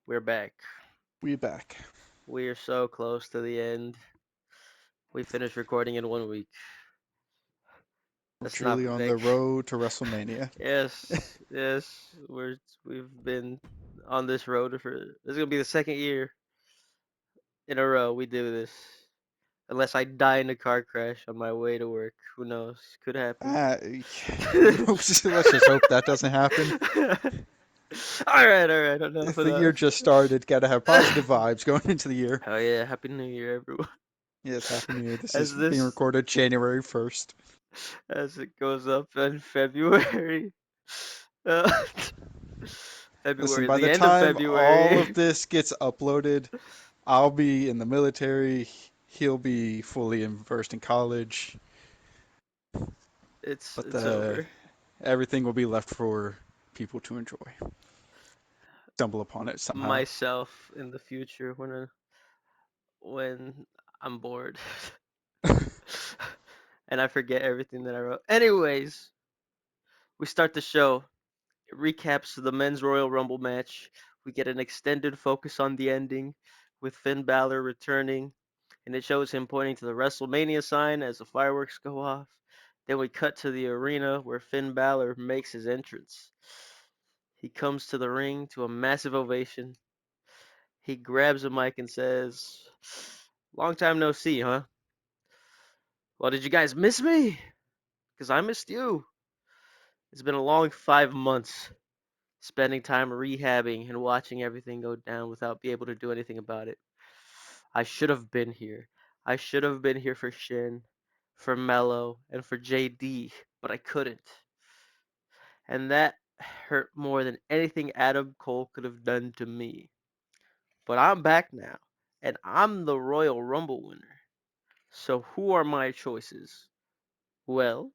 We're back. We back. We are so close to the end. We finished recording in 1 week. We're That's not truly on the Vic. road to WrestleMania. Yes. We've been on this road for. This is gonna be the second year in a row we do this. Unless I die in a car crash on my way to work, who knows? Could happen. Uh, let's just hope that doesn't happen. All right. Enough If of the year that. just started, gotta have positive vibes going into the year. Oh yeah, Happy New Year, everyone. Yes, Happy New Year. This is As being this recorded January 1st. as it goes up in February. Uh, Listen, February, by the the end of time all of February. this gets uploaded, I'll be in the military. He'll be fully immersed in college, but It's over. everything will be left for people to enjoy. Stumble upon it somehow. Myself in the future when I'm bored and I forget everything that I wrote. Anyways, we start the show. It recaps the men's Royal Rumble match. We get an extended focus on the ending with Finn Balor returning, and it shows him pointing to the WrestleMania sign as the fireworks go off. Then we cut to the arena where Finn Balor makes his entrance. He comes to the ring to a massive ovation. He grabs a mic and says, "Long time no see, huh? Well, did you guys miss me? Because I missed you. It's been a long 5 months spending time rehabbing and watching everything go down without being able to do anything about it. I should have been here. I should have been here for Shin, for Mello, and for JD, but I couldn't. And that hurt more than anything Adam Cole could have done to me. But I'm back now, and I'm the Royal Rumble winner. So who are my choices? Well,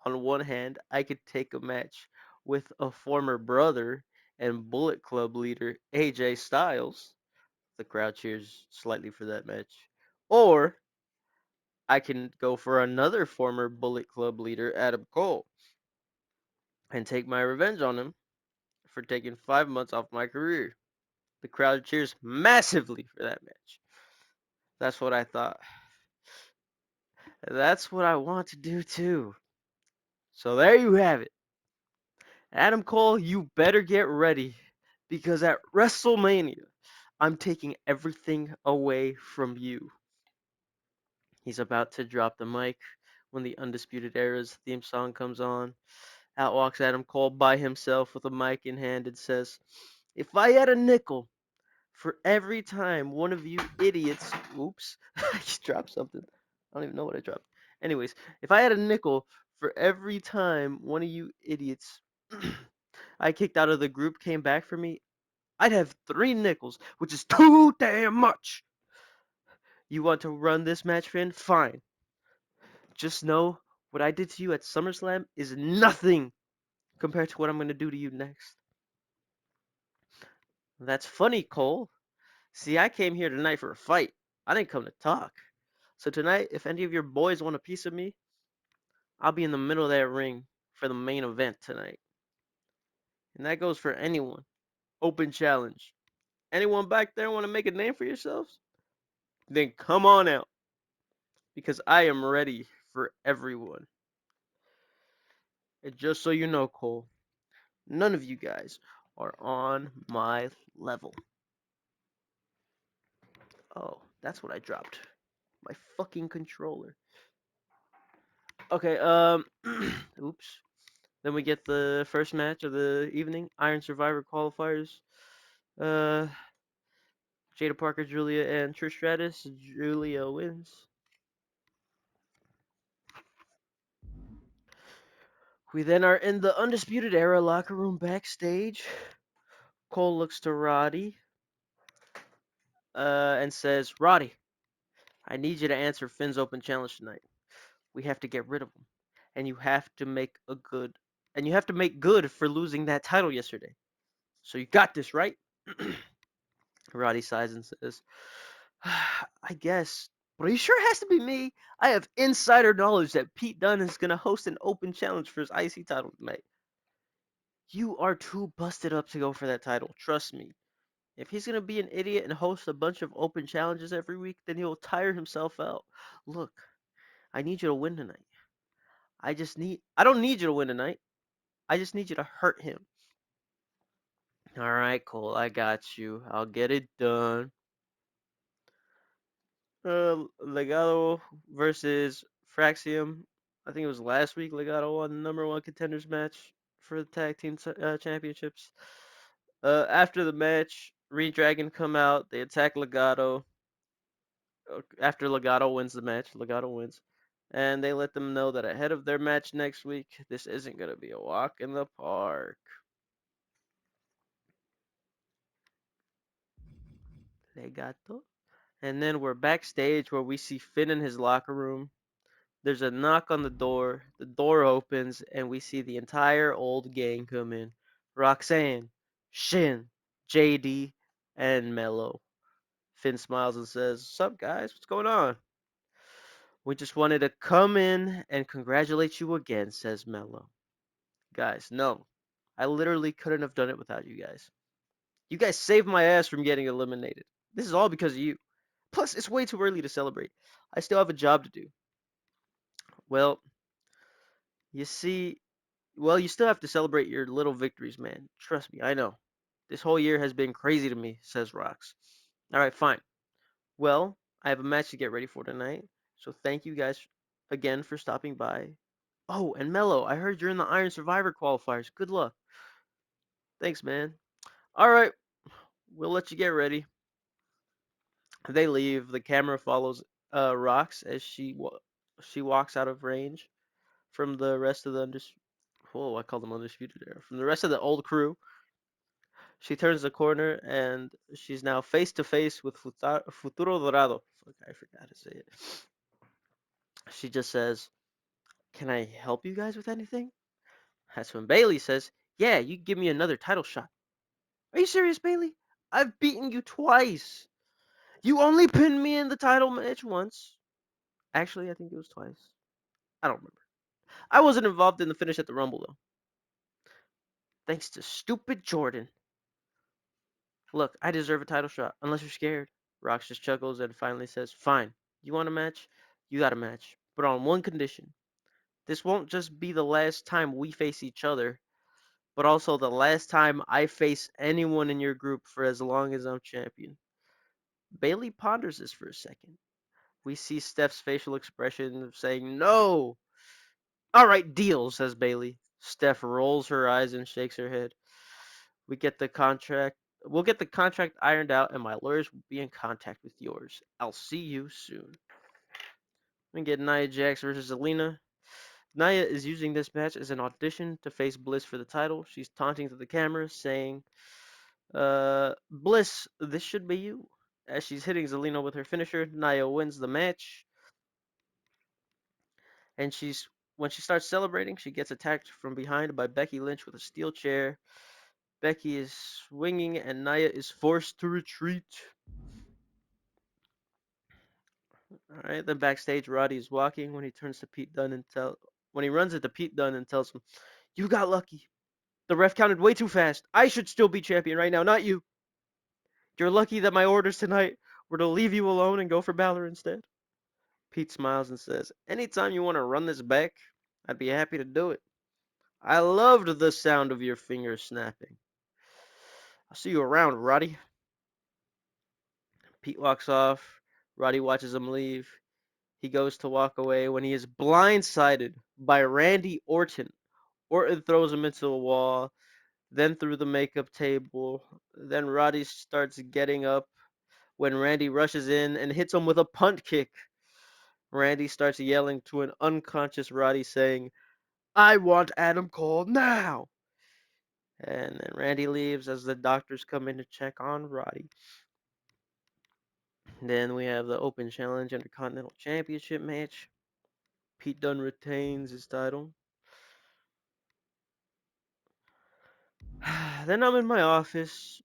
on one hand, I could take a match with a former brother and Bullet Club leader AJ Styles. The crowd cheers slightly for that match. Or I can go for another former Bullet Club leader, Adam Cole, and take my revenge on him for taking 5 months off my career. The crowd cheers massively for that match. That's what I thought. That's what I want to do too. So there you have it. Adam Cole, you better get ready because at WrestleMania, I'm taking everything away from you. He's about to drop the mic when the Undisputed Era's theme song comes on. Out walks Adam Cole by himself with a mic in hand and says, "If I had a nickel for every time one of you idiots," oops, I just dropped something. I don't even know what I dropped. Anyways, if I had a nickel for every time one of you idiots I kicked out of the group came back for me, I'd have 3 nickels, which is too damn much. You want to run this match, Finn? Fine. Just know what I did to you at SummerSlam is nothing compared to what I'm going to do to you next. That's funny, Cole. See, I came here tonight for a fight. I didn't come to talk. So tonight, if any of your boys want a piece of me, I'll be in the middle of that ring for the main event tonight. And that goes for anyone. Open challenge. Anyone back there want to make a name for yourselves? Then come on out because I am ready for everyone. And just so you know, Cole, none of you guys are on my level. Oh, that's what I dropped. My fucking controller. Okay, oops. Then we get the first match of the evening, Iron Survivor qualifiers. Uh, Jada Parker, Julia, and Trish Stratus. Julia wins. We then are in the Undisputed Era locker room backstage. Cole looks to Roddy and says, "Roddy, I need you to answer Finn's open challenge tonight. We have to get rid of him, and you have to make a good, and you have to make good for losing that title yesterday. So you got this, right?" Roddy sighs and says, "I guess, but are you sure it has to be me? I have insider knowledge that Pete Dunne is gonna host an open challenge for his IC title tonight. You are too busted up to go for that title. Trust me." If he's gonna be an idiot and host a bunch of open challenges every week, then he'll tire himself out. Look, I need you to win tonight. I don't need you to win tonight. I just need you to hurt him. All right, Cole, I got you. I'll get it done. Legado versus Fraxium. I think it was last week. Legado won the number one contenders match for the tag team championships. After the match, Redragon come out. They attack Legado. After Legado wins the match, Legado wins, and they let them know that ahead of their match next week, this isn't gonna be a walk in the park. Legato. And then we're backstage where we see Finn in his locker room. There's a knock on the door. The door opens, and we see the entire old gang come in. Roxanne, Shin, JD, and Mello. Finn smiles and says, "Sup, guys? What's going on?" "We just wanted to come in and congratulate you again," says Mello. "Guys, no. I literally couldn't have done it without you guys. You guys saved my ass from getting eliminated. This is all because of you. Plus, it's way too early to celebrate. I still have a job to do." "Well, you see, you still have to celebrate your little victories, man. Trust me, I know. This whole year has been crazy to me," says Rox. "All right, fine. Well, I have a match to get ready for tonight, so thank you guys again for stopping by. Oh, and Mello, I heard you're in the Iron Survivor qualifiers. Good luck." "Thanks, man. All right, we'll let you get ready." They leave. The camera follows Rox as she walks out of range from the rest of the Whoa, I called them undisputed era. From the rest of the old crew. She turns the corner and she's now face to face with Futuro Dorado. Fuck, I forgot how to say it. She just says, "Can I help you guys with anything?" That's when Bailey says, "Yeah, you give me another title shot." "Are you serious, Bailey? I've beaten you twice. You only pinned me in the title match once." Actually, I think it was twice. I don't remember. I wasn't involved in the finish at the Rumble, though. Thanks to stupid Jordan. "Look, I deserve a title shot, unless you're scared." Rox just chuckles and finally says, "Fine. You want a match? You got a match. But on one condition. This won't just be the last time we face each other, but also the last time I face anyone in your group for as long as I'm champion." Bailey ponders this for a second. We see Steph's facial expression of saying, "No." "All right, deal," says Bailey. Steph rolls her eyes and shakes her head. We get the contract. We'll get the contract ironed out, and my lawyers will be in contact with yours. I'll see you soon. We get Nia Jax versus Zelina. Nia is using this match as an audition to face Bliss for the title. She's taunting to the camera, saying, "Bliss, this should be you." As she's hitting Zelina with her finisher, Nia wins the match, and when she starts celebrating, she gets attacked from behind by Becky Lynch with a steel chair. Becky is swinging, and Nia is forced to retreat. All right, then backstage, Roddy is walking when he runs into Pete Dunne and tells him, "You got lucky. The ref counted way too fast. I should still be champion right now, not you. You're lucky that my orders tonight were to leave you alone and go for Balor instead." Pete smiles and says, "Anytime you want to run this back, I'd be happy to do it. I loved the sound of your fingers snapping. I'll see you around, Roddy." Pete walks off. Roddy watches him leave. He goes to walk away when he is blindsided by Randy Orton. Orton throws him into a wall, then through the makeup table. Then Roddy starts getting up when Randy rushes in and hits him with a punt kick. Randy starts yelling to an unconscious Roddy, saying, "I want Adam Cole now." And then Randy leaves as the doctors come in to check on Roddy. Then we have the Open Challenge Intercontinental Championship match. Pete Dunne retains his title. Then I'm in my office.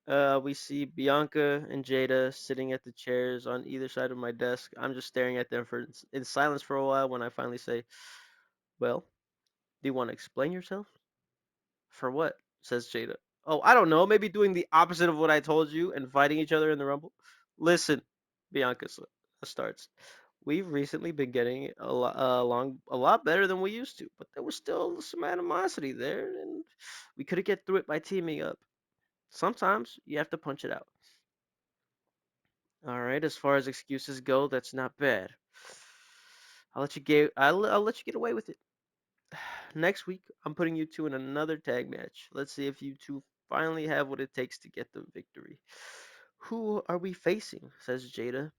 We see Bianca and Jada sitting at the chairs on either side of my desk. I'm just staring at them in silence for a while when I finally say, "Well, do you want to explain yourself?" "For what?" says Jada. Oh, I don't know. Maybe doing the opposite of what I told you and fighting each other in the Rumble. Listen, Bianca starts. We've recently been getting along a lot better than we used to, but there was still some animosity there, and we could have get through it by teaming up. Sometimes you have to punch it out. All right, as far as excuses go, that's not bad. I'll let you get away with it. Next week, I'm putting you two in another tag match. Let's see if you two finally have what it takes to get the victory. Who are we facing? Says Jada.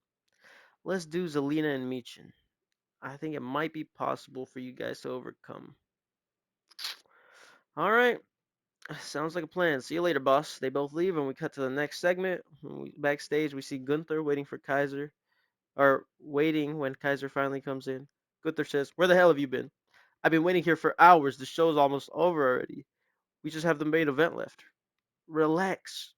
Let's do Zelina and Michin. I think it might be possible for you guys to overcome. All right, sounds like a plan. See you later, boss. They both leave, and we cut to the next segment. Backstage, we see Gunther waiting for Kaiser, or waiting when Kaiser finally comes in. Gunther says, "Where the hell have you been? I've been waiting here for hours. The show's almost over already. We just have the main event left." Relax.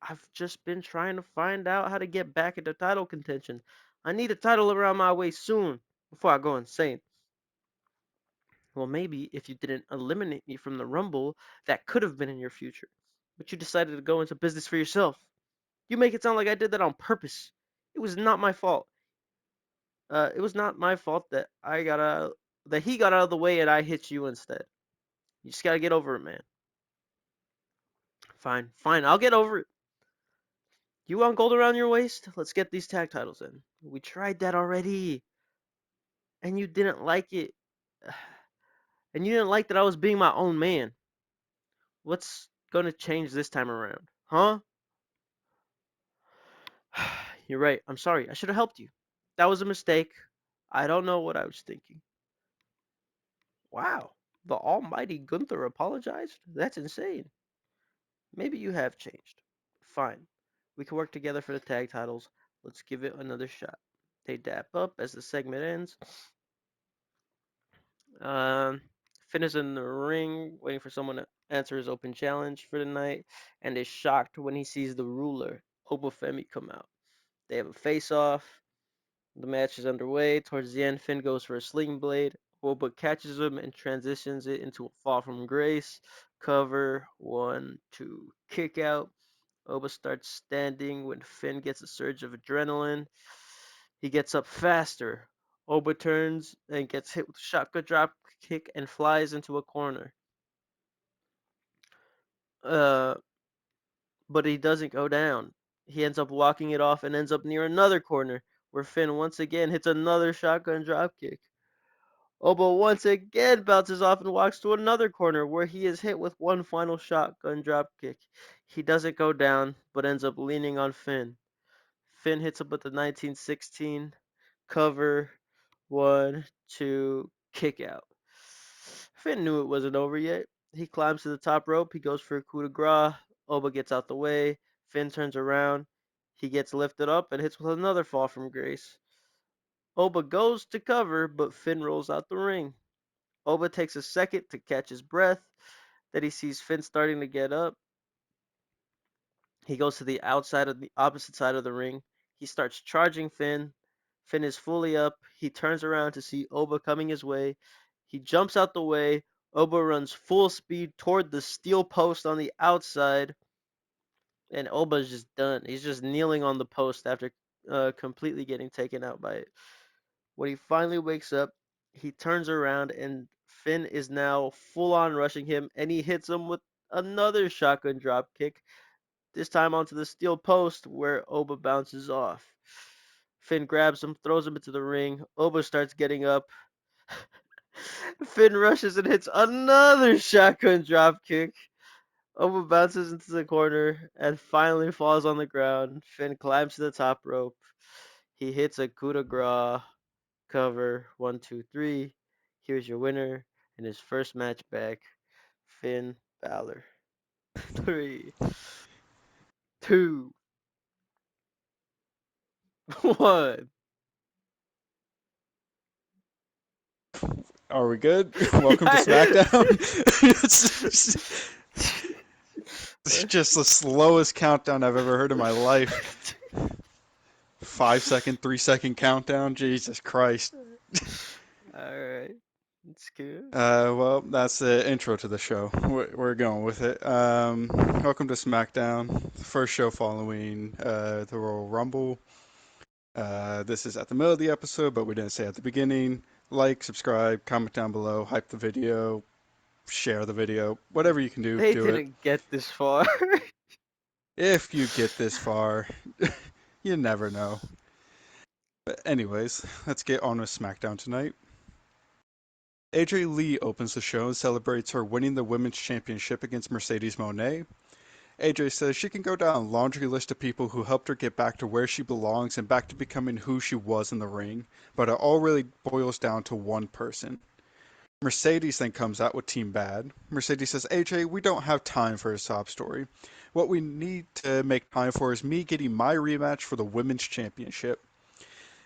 I've just been trying to find out how to get back into title contention. I need a title around my waist soon before I go insane. Well, maybe if you didn't eliminate me from the Rumble, that could have been in your future. But you decided to go into business for yourself. You make it sound like I did that on purpose. It was not my fault. It was not my fault that he got out of the way and I hit you instead. You just gotta get over it, man. Fine, fine, I'll get over it. You want gold around your waist? Let's get these tag titles in. We tried that already, and you didn't like it. And you didn't like that I was being my own man. What's gonna change this time around? Huh? You're right. I'm sorry. I should have helped you. That was a mistake. I don't know what I was thinking. Wow. The almighty Gunther apologized? That's insane. Maybe you have changed. Fine. We can work together for the tag titles. Let's give it another shot. They dap up as the segment ends. Um, Finn is in the ring, waiting for someone to answer his open challenge for the night, and is shocked when he sees the ruler, Obafemi, come out. They have a face-off. The match is underway. Towards the end, Finn goes for a sling blade. Oba catches him and transitions it into a fall from grace. Cover, 1, 2, kick out. Oba starts standing when Finn gets a surge of adrenaline. He gets up faster. Oba turns and gets hit with a shotgun drop kick and flies into a corner. Uh, but he doesn't go down. He ends up walking it off and ends up near another corner where Finn once again hits another shotgun drop kick. Oba once again bounces off and walks to another corner where he is hit with one final shotgun drop kick. He doesn't go down, but ends up leaning on Finn. Finn hits him with the 1916 cover, 1, 2, kick out. Finn knew it wasn't over yet. He climbs to the top rope. He goes for a coup de grace. Oba gets out the way. Finn turns around. He gets lifted up and hits with another fall from grace. Oba goes to cover, but Finn rolls out the ring. Oba takes a second to catch his breath. Then he sees Finn starting to get up. He goes to the outside of the opposite side of the ring. He starts charging Finn. Finn is fully up. He turns around to see Oba coming his way. He jumps out the way. Oba runs full speed toward the steel post on the outside, and Oba's just done. He's just kneeling on the post after completely getting taken out by it. When he finally wakes up, he turns around, and Finn is now full on rushing him, and he hits him with another shotgun drop kick, this time onto the steel post where Oba bounces off. Finn grabs him, throws him into the ring. Oba starts getting up. Finn rushes and hits another shotgun drop kick. Oba bounces into the corner and finally falls on the ground. Finn climbs to the top rope. He hits a coup de grace cover, 1, 2, 3. Here's your winner in his first match back, Finn Balor. 3, 2, 1. Are we good? Welcome to SmackDown. It's just the slowest countdown I've ever heard in my life. 5 second, 3 second countdown. Jesus Christ. All right. It's good. Well, that's the intro to the show. We're going with it. Welcome to SmackDown, the first show following the Royal Rumble. This is at the middle of the episode, but we didn't say at the beginning. Like, subscribe, comment down below, hype the video, share the video, whatever you can do, They do it. didn't get this far. If you get this far, you never know. But anyways, let's get on with SmackDown tonight. AJ Lee opens the show and celebrates her winning the women's championship against Mercedes Moné. AJ says she can go down a laundry list of people who helped her get back to where she belongs and back to becoming who she was in the ring, but it all really boils down to one person. Mercedes then comes out with Team Bad. Mercedes says, AJ, we don't have time for a sob story. What we need to make time for is me getting my rematch for the women's championship.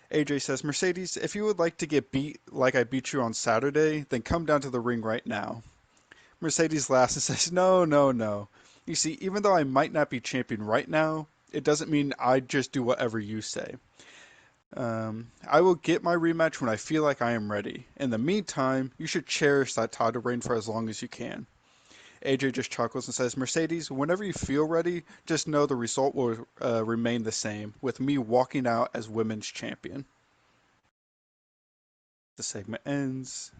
AJ says, Mercedes, if you would like to get beat like I beat you on Saturday, then come down to the ring right now. Mercedes laughs and says, no, no, no. You see, even though I might not be champion right now, it doesn't mean I'd just do whatever you say. I will get my rematch when I feel like I am ready. In the meantime, you should cherish that title reign for as long as you can. AJ just chuckles and says, Mercedes, whenever you feel ready, just know the result will remain the same, with me walking out as women's champion. The segment ends.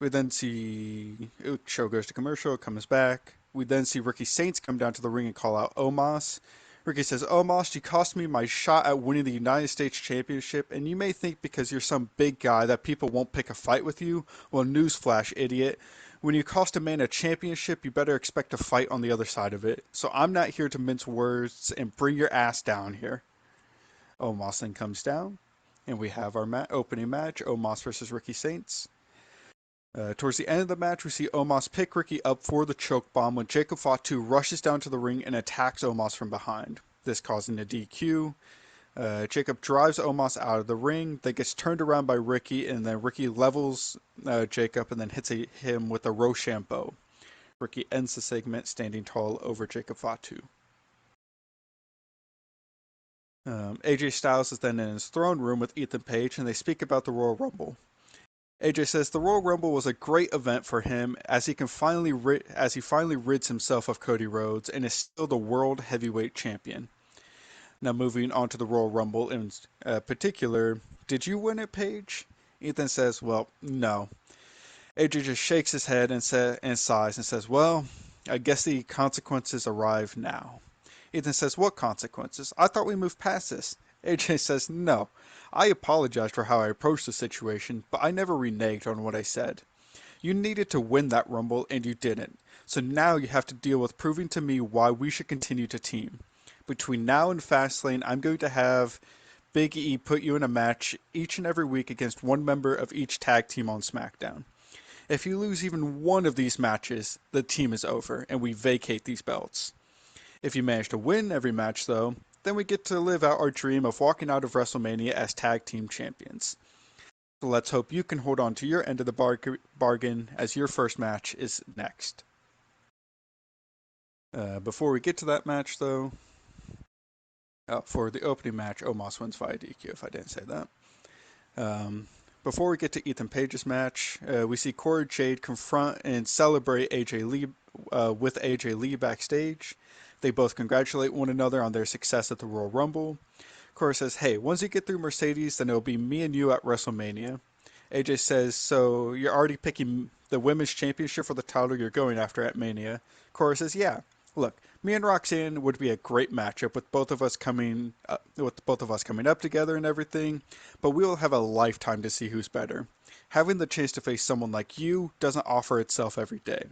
We then see show goes to commercial, comes back. We then see Ricky Saints come down to the ring and call out Omos. Ricky says, Omos, you cost me my shot at winning the United States Championship, and you may think because you're some big guy that people won't pick a fight with you. Well, newsflash, idiot. When you cost a man a championship, you better expect a fight on the other side of it. So I'm not here to mince words and bring your ass down here. Omos then comes down, and we have our opening match, Omos versus Ricky Saints. Towards the end of the match, we see Omos pick Ricky up for the choke bomb when Jacob Fatu rushes down to the ring and attacks Omos from behind, this causing a DQ. Jacob drives Omos out of the ring, then gets turned around by Ricky, and then Ricky levels Jacob and then hits him with a Rochambeau. Ricky ends the segment standing tall over Jacob Fatu. AJ Styles is then in his throne room with Ethan Page, and they speak about the Royal Rumble. AJ says the Royal Rumble was a great event for him as he finally rids himself of Cody Rhodes and is still the World Heavyweight Champion. Now moving on to the Royal Rumble in particular, did you win it, Paige? Ethan says, well, no. AJ just shakes his head and sighs and says, well, I guess the consequences arrive now. Ethan says, what consequences? I thought we moved past this. AJ says, no. I apologize for how I approached the situation, but I never reneged on what I said. You needed to win that Rumble, and you didn't. So now you have to deal with proving to me why we should continue to team. Between now and Fastlane, I'm going to have Big E put you in a match each and every week against one member of each tag team on SmackDown. If you lose even one of these matches, the team is over, and we vacate these belts. If you manage to win every match, though, then we get to live out our dream of walking out of WrestleMania as tag team champions. So let's hope you can hold on to your end of the bargain as your first match is next. Before we get to that match, though, for the opening match, Omos wins via DQ, if I didn't say that. Um, Before we get to Ethan Page's match, we see Corey Jade confront and celebrate AJ Lee with AJ Lee backstage. They both congratulate one another on their success at the Royal Rumble. Corey says, hey, once you get through Mercedes, then it'll be me and you at WrestleMania. AJ says, so you're already picking the women's championship for the title you're going after at Mania? Corey says, yeah. Look, me and Roxanne would be a great matchup with both of us coming up together and everything, but we will have a lifetime to see who's better. Having the chance to face someone like you doesn't offer itself every day.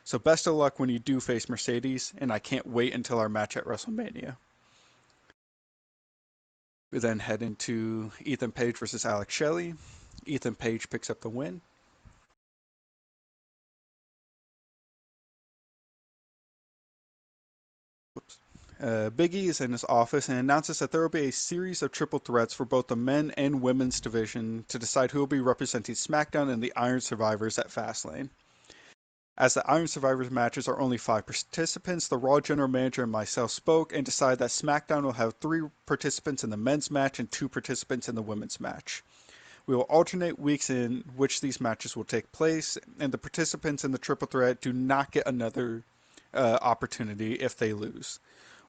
So best of luck when you do face Mercedes, and I can't wait until our match at WrestleMania. We then head into Ethan Page versus Alex Shelley. Ethan Page picks up the win. Big E is in his office and announces that there will be a series of triple threats for both the men and women's division to decide who will be representing SmackDown and the Iron Survivors at Fastlane. As the Iron Survivors matches are only 5 participants, the Raw General Manager and myself spoke and decided that SmackDown will have 3 participants in the men's match and 2 participants in the women's match. We will alternate weeks in which these matches will take place, and the participants in the triple threat do not get another opportunity if they lose.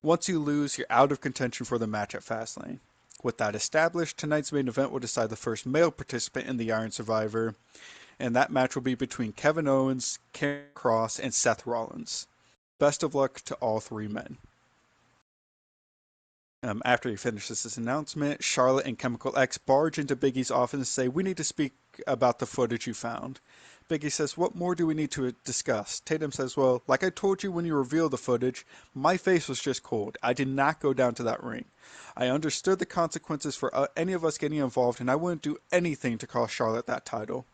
Once you lose, you're out of contention for the match at Fastlane. With that established, tonight's main event will decide the first male participant in the Iron Survivor, and that match will be between Kevin Owens, Karrion Kross, and Seth Rollins. Best of luck to all three men. After he finishes this announcement, Charlotte and Chemical X barge into Biggie's office and say, "We need to speak about the footage you found." Biggie says, "What more do we need to discuss?" Tatum says, "Well, like I told you when you revealed the footage, my face was just cold. I did not go down to that ring. I understood the consequences for any of us getting involved, and I wouldn't do anything to cost Charlotte that title."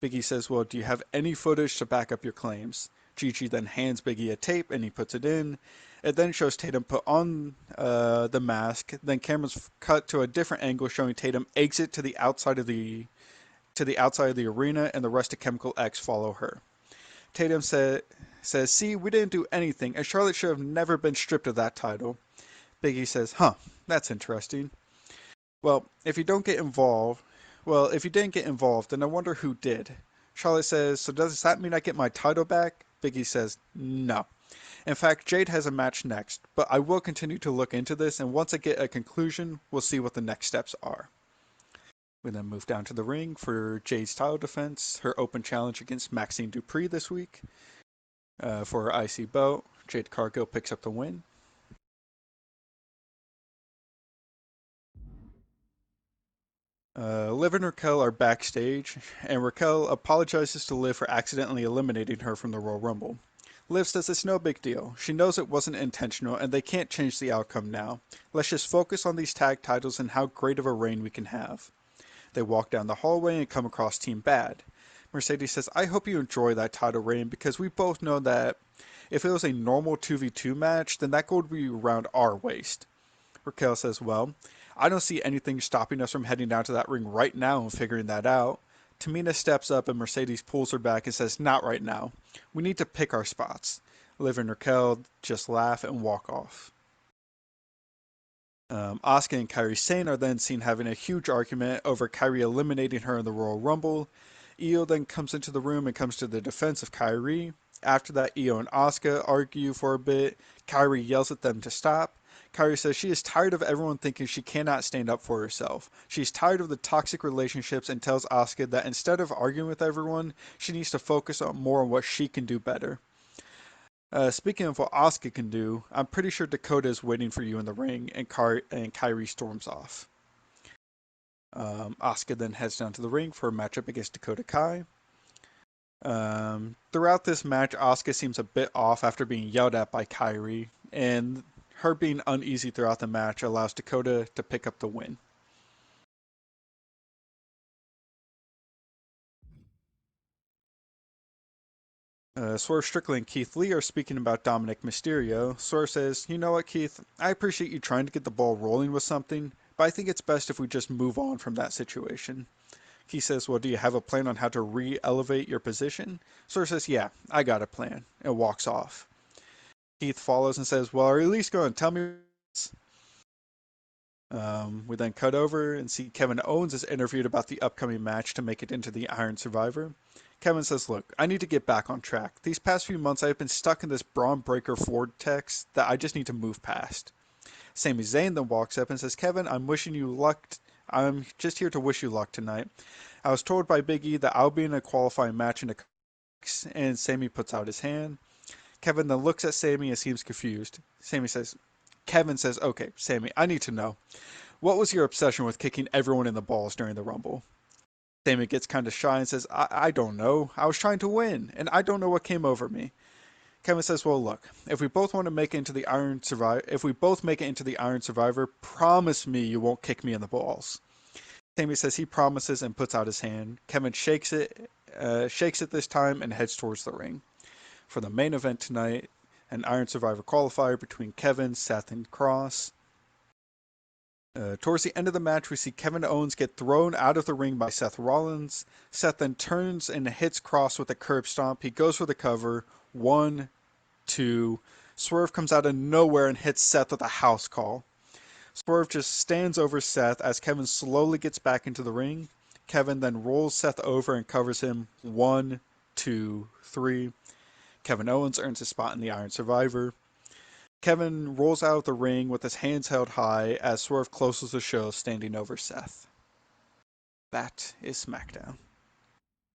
Biggie says, "Well, do you have any footage to back up your claims?" Gigi then hands Biggie a tape and he puts it in. It then shows Tatum put on the mask. Then cameras cut to a different angle showing Tatum exit to the outside of the arena, and the rest of Chemical X follow her. Tatum says, "See, we didn't do anything, and Charlotte should have never been stripped of that title." Biggie says, "Huh, that's interesting. Well, if you don't get involved, well, if you didn't get involved, then I wonder who did." Charlotte says, "So does that mean I get my title back?" Biggie says, "No. In fact, Jade has a match next, but I will continue to look into this, and once I get a conclusion, we'll see what the next steps are." We then move down to the ring for Jade's title defense, her open challenge against Maxine Dupree this week for her IC belt. Jade Cargill picks up the win. Liv and Raquel are backstage, and Raquel apologizes to Liv for accidentally eliminating her from the Royal Rumble. Liv says it's no big deal. She knows it wasn't intentional, and they can't change the outcome now. Let's just focus on these tag titles and how great of a reign we can have. They walk down the hallway and come across Team Bad. Mercedes says, "I hope you enjoy that title reign because we both know that if it was a normal 2v2 match, then that gold would be around our waist." Raquel says, "Well, I don't see anything stopping us from heading down to that ring right now and figuring that out." Tamina steps up and Mercedes pulls her back and says, "Not right now. We need to pick our spots." Liv and Raquel just laugh and walk off. Asuka and Kairi Sane are then seen having a huge argument over Kairi eliminating her in the Royal Rumble. Io then comes into the room and comes to the defense of Kairi. After that, Io and Asuka argue for a bit. Kairi yells at them to stop. Kairi says she is tired of everyone thinking she cannot stand up for herself. She's tired of the toxic relationships and tells Asuka that instead of arguing with everyone, she needs to focus on more on what she can do better. Speaking of what Asuka can do, I'm pretty sure Dakota is waiting for you in the ring, and Kairi storms off. Asuka then heads down to the ring for a matchup against Dakota Kai. Throughout this match, Asuka seems a bit off after being yelled at by Kairi, and her being uneasy throughout the match allows Dakota to pick up the win. Swerve Strickland and Keith Lee are speaking about Dominic Mysterio. Swerve says, "You know what, Keith? I appreciate you trying to get the ball rolling with something, but I think it's best if we just move on from that situation." Keith says, "Well, do you have a plan on how to re-elevate your position?" Swerve says, "Yeah, I got a plan," and walks off. Keith follows and says, "Well, are you at least going to tell me?" We then cut over and see Kevin Owens is interviewed about the upcoming match to make it into the Iron Survivor. Kevin says, "Look, I need to get back on track. These past few months I've been stuck in this Braun Breaker vortex that I just need to move past." Sami Zayn then walks up and says, "Kevin, I'm wishing you luck. I'm just here to wish you luck tonight. I was told by Big E that I'll be in a qualifying match in a couple weeks," and Sami puts out his hand. Kevin then looks at Sami and seems confused. Kevin says, "Okay, Sami, I need to know. What was your obsession with kicking everyone in the balls during the Rumble?" Sami gets kind of shy and says, I don't know. I was trying to win, and I don't know what came over me." Kevin says, "Well, look, if we both want to make it into the Iron Survivor, if we both make it into the Iron Survivor, promise me you won't kick me in the balls." Sami says he promises and puts out his hand. Kevin shakes it this time, and heads towards the ring. For the main event tonight, an Iron Survivor qualifier between Kevin, Seth, and Cross. Towards the end of the match, we see Kevin Owens get thrown out of the ring by Seth Rollins. Seth then turns and hits Cross with a curb stomp. He goes for the cover. One, two. Swerve comes out of nowhere and hits Seth with a house call. Swerve just stands over Seth as Kevin slowly gets back into the ring. Kevin then rolls Seth over and covers him. 1, 2, 3. Kevin Owens earns his spot in the Iron Survivor. Kevin rolls out of the ring with his hands held high as Swerve closes the show, standing over Seth. That is SmackDown.